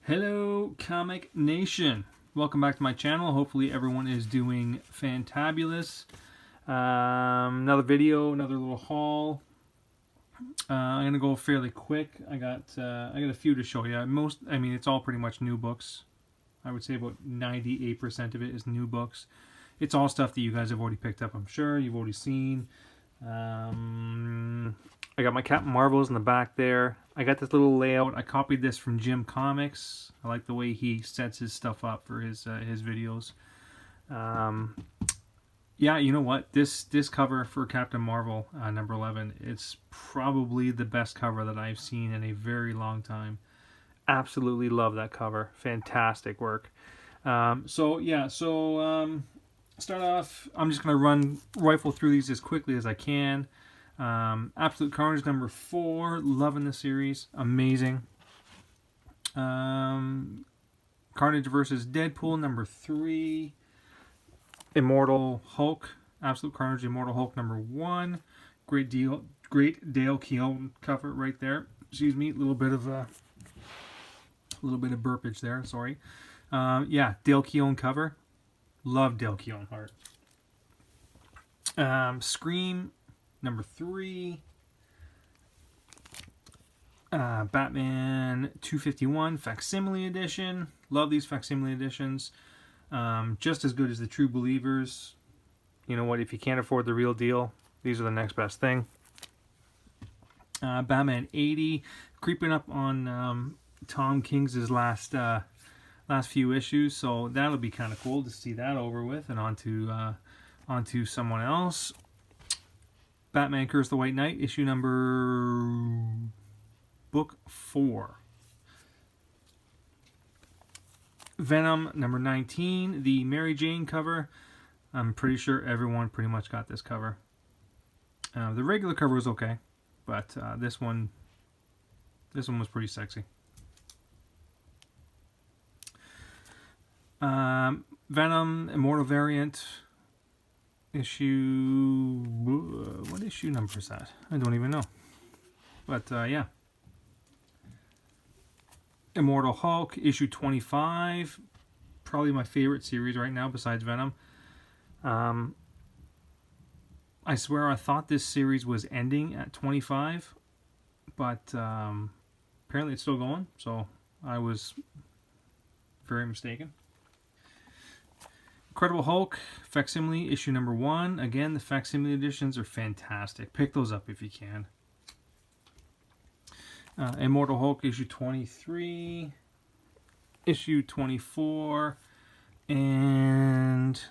Hello Comic Nation, welcome back to my channel. Hopefully everyone is doing fantabulous. Another video, another little haul. I'm gonna go fairly quick. I got a few to show you. It's all pretty much new books. I would say about 98% of it is new books. It's all stuff that you guys have already picked up, I'm sure you've already seen. I got my Captain Marvels in the back there. I got this little layout. I copied this from Jim Comics. I like the way he sets his stuff up for his videos. Yeah, you know what? This cover for Captain Marvel number 11, it's probably the best cover that I've seen in a very long time. Absolutely love that cover. Fantastic work. Start off, I'm just going to rifle through these as quickly as I can. Absolute Carnage number 4, loving the series, amazing. Carnage versus Deadpool number 3, Immortal Hulk, Absolute Carnage Immortal Hulk number 1, Great Dale Keown cover right there. Excuse me, a little bit of burpage there. Sorry. Yeah, Dale Keown cover. Love Dale Keown art. Scream number 3. Batman 251 Facsimile Edition. Love these Facsimile Editions. Just as good as the True Believers. You know what? If you can't afford the real deal, these are the next best thing. Batman 80. Creeping up on Tom King's last few issues. So that'll be kind of cool to see that over with and onto someone else. Batman Curse the White Knight, issue book 4. Venom number 19, the Mary Jane cover. I'm pretty sure everyone pretty much got this cover. The regular cover was okay, but this one was pretty sexy. Venom Immortal variant. What issue number is that? I don't even know. But yeah. Immortal Hulk, issue 25. Probably my favorite series right now besides Venom. I swear I thought this series was ending at 25. But apparently it's still going. So I was very mistaken. Incredible Hulk, Facsimile, issue number 1. Again, the Facsimile editions are fantastic. Pick those up if you can. Immortal Hulk, issue 23. Issue 24. And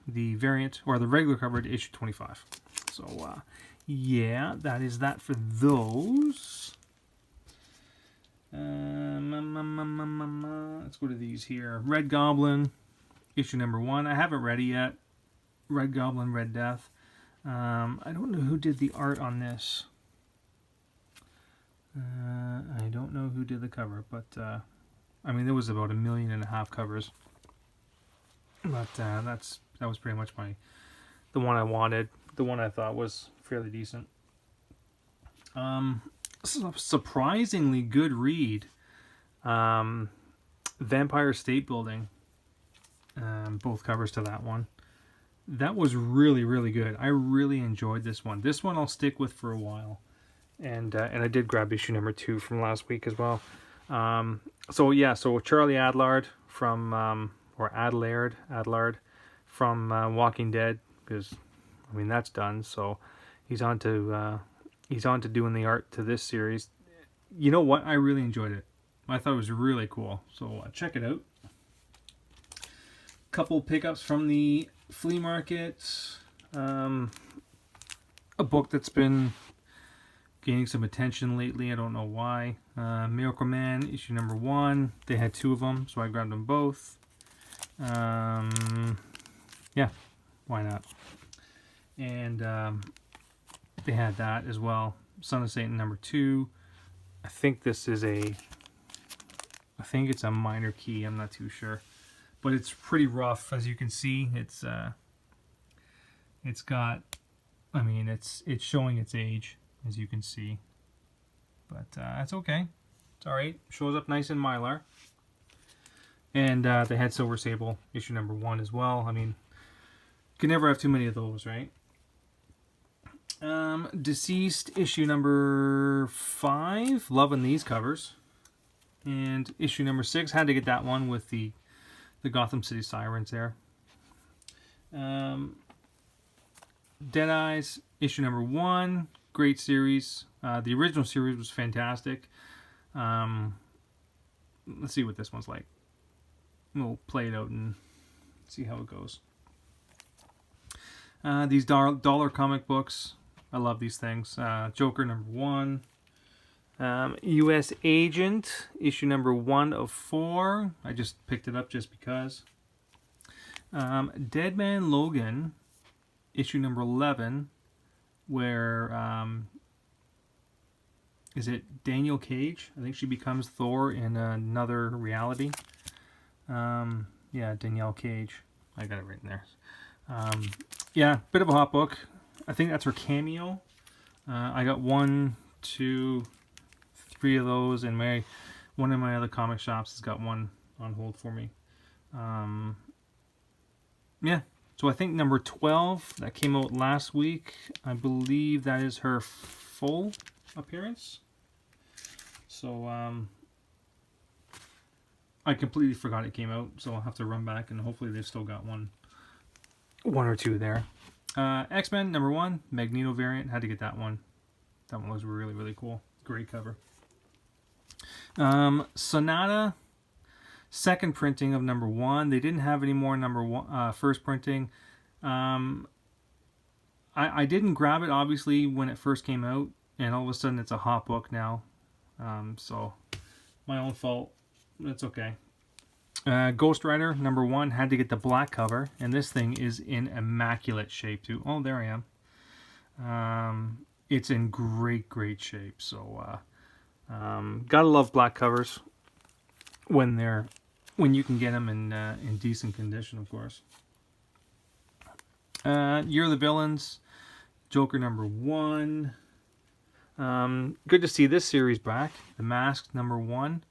the variant, or the regular cover to issue 25. So, yeah, that is that for those. Let's go to these here. Red Goblin. Issue number 1. I haven't read it yet. Red Goblin, Red Death. I don't know who did the art on this. I don't know who did the cover, but I mean there was about 1.5 million covers. But that was pretty much the one I wanted, the one I thought was fairly decent. This is a surprisingly good read. Vampire State Building. Both covers to that one. That was really, really good. I really enjoyed this one. This one I'll stick with for a while. And I did grab issue number 2 from last week as well. So Charlie Adlard from, or Adlard from Walking Dead, because I mean that's done. So he's on to doing the art to this series. You know what? I really enjoyed it. I thought it was really cool. So check it out. Couple pickups from the flea market. A book that's been gaining some attention lately. I don't know why. Miracle Man, issue number 1. They had 2 of them, so I grabbed them both. Yeah, why not? And they had that as well. Son of Satan number 2. I think it's a minor key. I'm not too sure. But it's pretty rough, as you can see. It's showing its age, as you can see. But that's okay. It's all right. Shows up nice in Mylar. And they had Silver Sable issue number 1 as well. I mean, you can never have too many of those, right? Deceased issue number 5. Loving these covers. And issue number 6. Had to get that one with the Gotham City Sirens there. Dead Eyes issue number 1. Great series. The original series was fantastic. Let's see what this one's like. We'll play it out and see how it goes. These dollar comic books. I love these things. Joker number 1. U.S. Agent issue number 1 of 4. I just picked it up just because. Dead Man Logan issue number 11, where is it Daniel Cage? I think she becomes Thor in another reality. Yeah, Danielle Cage. I got it written there. Yeah, bit of a hot book. I think that's her cameo. I got 1, 2, 3 of those, and one of my other comic shops has got one on hold for me. Yeah, so I think number 12 that came out last week. I believe that is her full appearance. So I completely forgot it came out, so I'll have to run back and hopefully they've still got one or two there. X-Men number 1, Magneto variant. Had to get that one. That one was really, really cool. Great cover. Sonata, second printing of number 1. They didn't have any more number 1 first printing. I didn't grab it obviously when it first came out, and all of a sudden it's a hot book now. So my own fault. That's okay. Ghost Rider number 1. Had to get the black cover, and this thing is in immaculate shape too. Oh, there I am. It's in great shape. So gotta love black covers when you can get them in decent condition, of course. Year of the Villains, Joker number 1. Good to see this series back. The Mask number 1.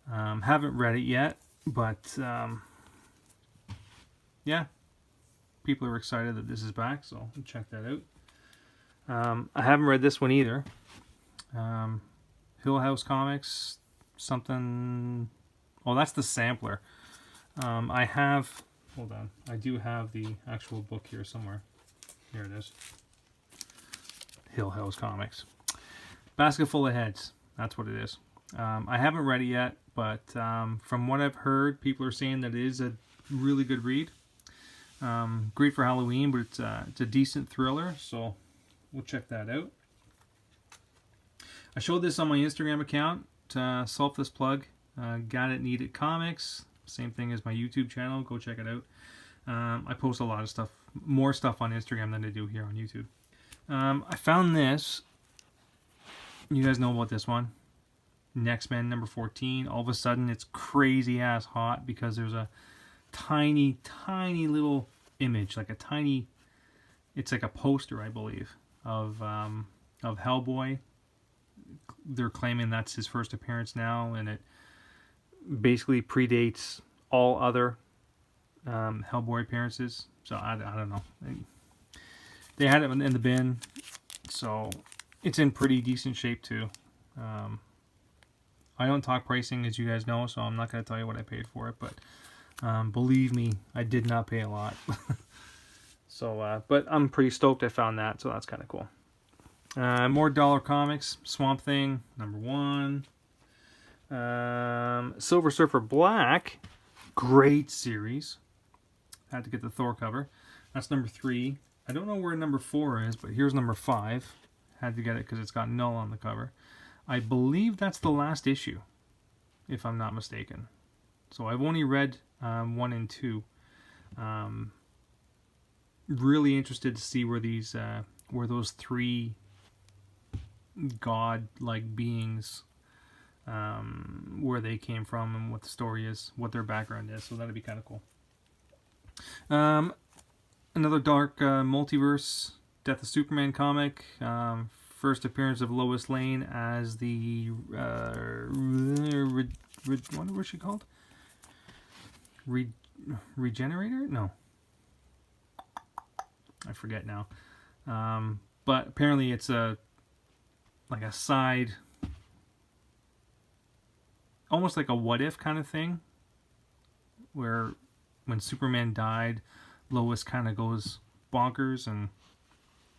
Haven't read it yet, but yeah, people are excited that this is back, so I'll check that out. I haven't read this one either. Hill House Comics, something. Oh, that's the sampler. Hold on. I do have the actual book here somewhere. Here it is. Hill House Comics. Basket Full of Heads. That's what it is. I haven't read it yet, but from what I've heard, people are saying that it is a really good read. Great for Halloween, but it's a decent thriller, so we'll check that out. I showed this on my Instagram account. Selfless plug. Got It Need It Comics. Same thing as my YouTube channel. Go check it out. I post a lot of stuff, more stuff on Instagram than I do here on YouTube. I found this. You guys know about this one. X-Men number 14. All of a sudden, it's crazy ass hot because there's a tiny little image, like it's like a poster, I believe, of Hellboy. They're claiming that's his first appearance now, and it basically predates all other Hellboy appearances. So I don't know. They had it in the bin, so it's in pretty decent shape too. I don't talk pricing, as you guys know, so I'm not going to tell you what I paid for it, but believe me, I did not pay a lot. So, but I'm pretty stoked I found that, so that's kind of cool. More dollar comics. Swamp Thing number 1. Silver Surfer Black, great series. Had to get the Thor cover. That's number 3. I don't know where number 4 is, but here's number 5. Had to get it because it's got Null on the cover. I believe that's the last issue, if I'm not mistaken. So I've only read 1 and 2. Really interested to see where those 3 god-like beings, where they came from and what the story is, what their background is. So that'd be kind of cool. Another dark multiverse, Death of Superman comic. First appearance of Lois Lane as the what was she called? Regenerator? No. I forget now. But apparently it's like a side, almost like a what if kind of thing, where when Superman died, Lois kind of goes bonkers, and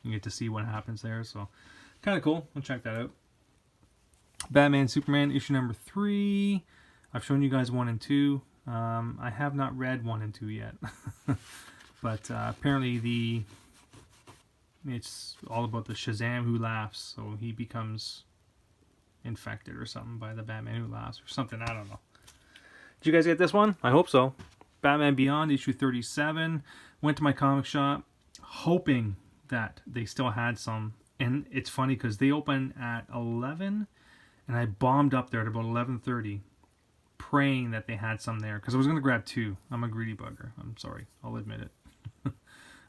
you get to see what happens there. So kind of cool. I'll check that out. Batman Superman issue number 3. I've shown you guys 1 and 2. I have not read 1 and 2 yet. But apparently it's all about the Shazam who laughs, so he becomes infected or something by the Batman who laughs or something. I don't know. Did you guys get this one? I hope so. Batman Beyond issue 37. Went to my comic shop hoping that they still had some, and it's funny because they open at 11 and I bombed up there at about 11:30 praying that they had some there because I was going to grab 2. I'm a greedy bugger. I'm sorry. I'll admit it.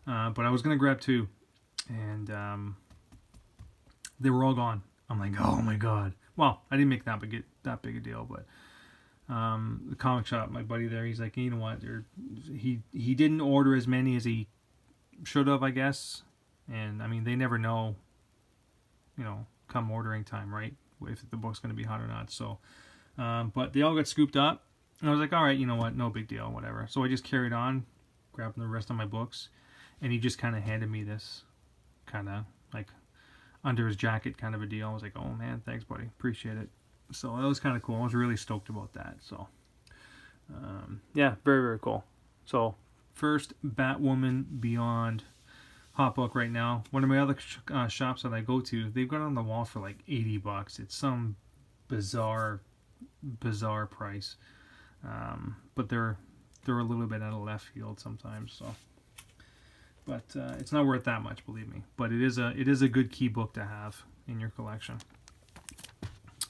But I was going to grab 2, and they were all gone. I'm like, oh my god. Well, I didn't make that big a deal, but the comic shop, my buddy there, he's like, you know what? He didn't order as many as he should have, I guess. And I mean, they never know, come ordering time, right? If the book's going to be hot or not. So, but they all got scooped up. And I was like, all right, you know what? No big deal, whatever. So I just carried on, grabbing the rest of my books. And he just kind of handed me this kind of like under his jacket kind of a deal. I was like, oh man, thanks buddy, appreciate it. So that was kind of cool. I was really stoked about that. So yeah, very, very cool. So first, Batwoman Beyond hot book right now. One of my other shops that I go to, they've got it on the wall for like $80. It's some bizarre price. But they're a little bit out of left field sometimes, so. But it's not worth that much, believe me. But it is a good key book to have in your collection.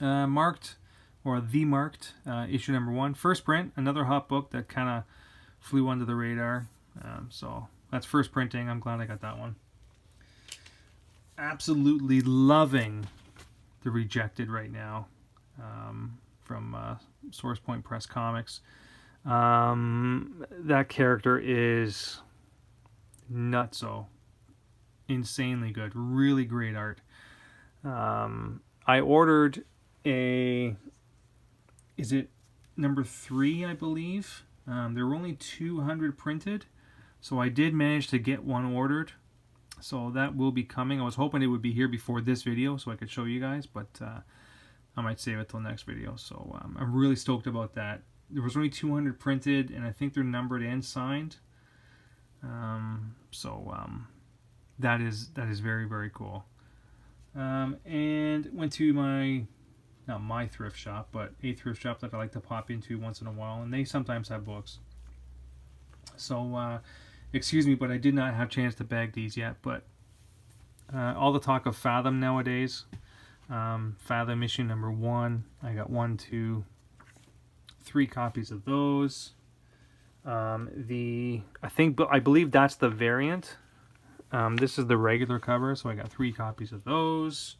Marked, or The Marked, issue number 1. First print, another hot book that kind of flew under the radar. So that's first printing. I'm glad I got that one. Absolutely loving The Rejected right now, from Source Point Press Comics. That character is nutso, insanely good, really great art. I ordered is it number 3, I believe. There were only 200 printed, so I did manage to get one ordered, so that will be coming. I was hoping it would be here before this video so I could show you guys, but I might save it till next video. So I'm really stoked about that. There was only 200 printed, and I think they're numbered and signed. That is very, very cool. And went to not my thrift shop, but a thrift shop that I like to pop into once in a while, and they sometimes have books. So excuse me, but I did not have a chance to bag these yet. But all the talk of Fathom nowadays, Fathom issue number 1, I got 1, 2, 3 copies of those. I believe that's the variant. This is the regular cover, so I got 3 copies of those.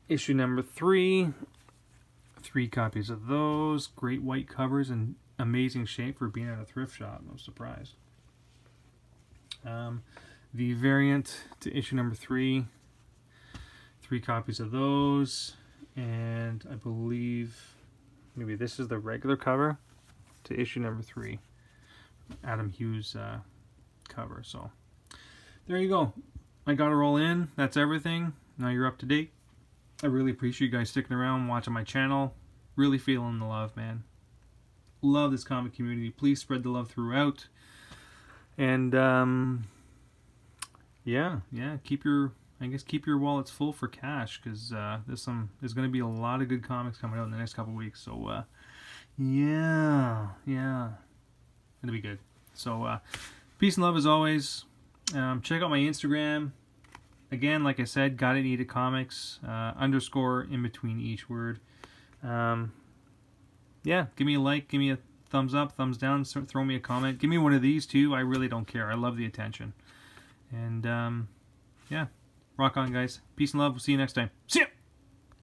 Issue number 3, 3 copies of those. Great white covers in amazing shape for being at a thrift shop. No surprise. The variant to issue number 3, 3 copies of those, and I believe maybe this is the regular cover to issue number 3, Adam Hughes cover. So there you go. I got her all in. That's everything. Now you're up to date. I really appreciate you guys sticking around, watching my channel. Really feeling the love, man. Love this comic community. Please spread the love throughout. And yeah, keep your wallets full for cash, because there's going to be a lot of good comics coming out in the next couple weeks. So yeah, it'll be good. So peace and love as always. Check out my Instagram. Again, like I said, Gotta Need It Comics, _ in between each word. Yeah, give me a like, give me a thumbs up, thumbs down, throw me a comment. Give me one of these too. I really don't care. I love the attention. And yeah, rock on, guys. Peace and love. We'll see you next time. See ya!